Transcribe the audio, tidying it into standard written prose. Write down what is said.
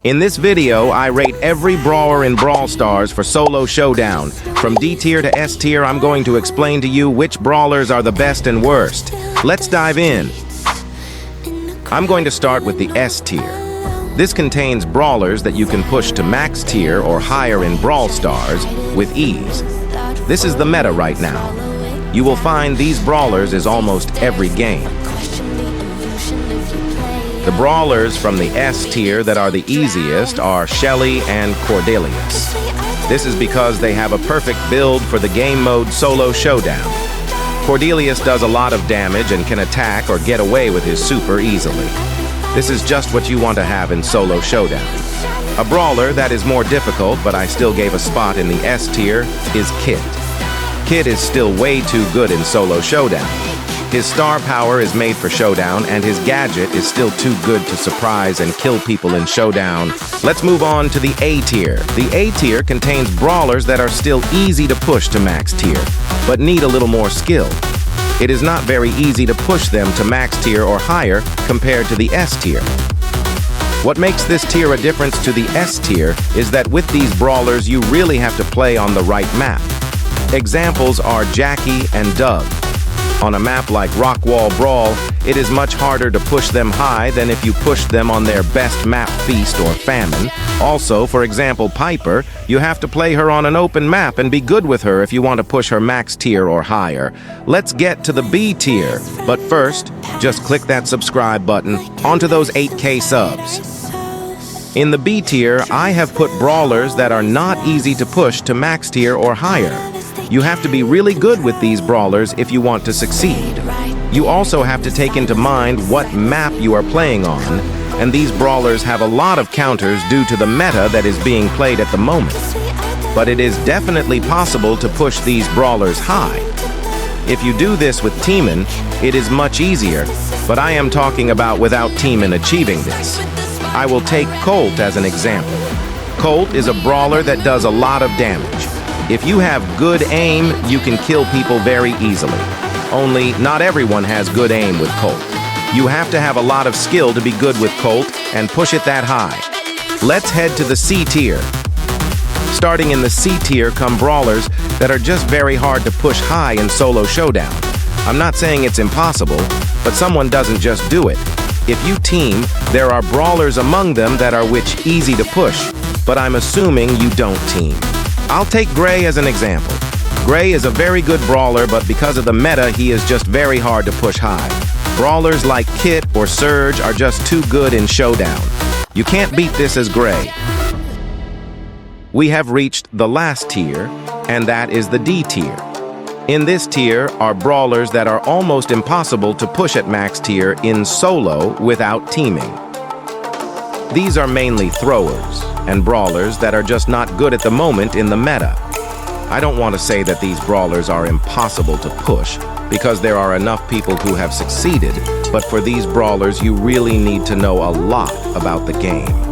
In this video, I rate every brawler in Brawl Stars for solo showdown. From D tier to S tier, I'm going to explain to you which brawlers are the best and worst. Let's dive in. I'm going to start with the S tier. This contains brawlers that you can push to max tier or higher in Brawl Stars with ease. This is the meta right now. You will find these brawlers is almost every game. The brawlers from the S tier that are the easiest are Shelly and Cordelius. This is because they have a perfect build for the game mode solo showdown. Cordelius does a lot of damage and can attack or get away with his super easily. This is just what you want to have in solo showdown. A brawler that is more difficult, but I still gave a spot in the S tier, is Kit. Kit is still way too good in solo showdown. His star power is made for showdown, and his gadget is still too good to surprise and kill people in showdown. Let's move on to the A tier. The A tier contains brawlers that are still easy to push to max tier, but need a little more skill. It is not very easy to push them to max tier or higher compared to the S tier. What makes this tier a difference to the S tier is that with these brawlers you really have to play on the right map. Examples are Jackie and Doug. On a map like Rock Wall Brawl, it is much harder to push them high than if you pushed them on their best map Feast or Famine. Also, for example, Piper, you have to play her on an open map and be good with her if you want to push her max tier or higher. Let's get to the B tier, but first, just click that subscribe button onto those 8K subs. In the B tier, I have put brawlers that are not easy to push to max tier or higher. You have to be really good with these brawlers if you want to succeed. You also have to take into mind what map you are playing on, and these brawlers have a lot of counters due to the meta that is being played at the moment. But it is definitely possible to push these brawlers high. If you do this with teamin', it is much easier, but I am talking about without teamin' achieving this. I will take Colt as an example. Colt is a brawler that does a lot of damage. If you have good aim, you can kill people very easily. Only, not everyone has good aim with Colt. You have to have a lot of skill to be good with Colt and push it that high. Let's head to the C tier. Starting in the C tier come brawlers that are just very hard to push high in solo showdown. I'm not saying it's impossible, but someone doesn't just do it. If you team, there are brawlers among them that are which easy to push, but I'm assuming you don't team. I'll take Gray as an example. Gray is a very good brawler, but because of the meta, he is just very hard to push high. Brawlers like Kit or Surge are just too good in showdown. You can't beat this as Gray. We have reached the last tier, and that is the D tier. In this tier are brawlers that are almost impossible to push at max tier in solo without teaming. These are mainly throwers and brawlers that are just not good at the moment in the meta. I don't want to say that these brawlers are impossible to push, because there are enough people who have succeeded, but for these brawlers you really need to know a lot about the game.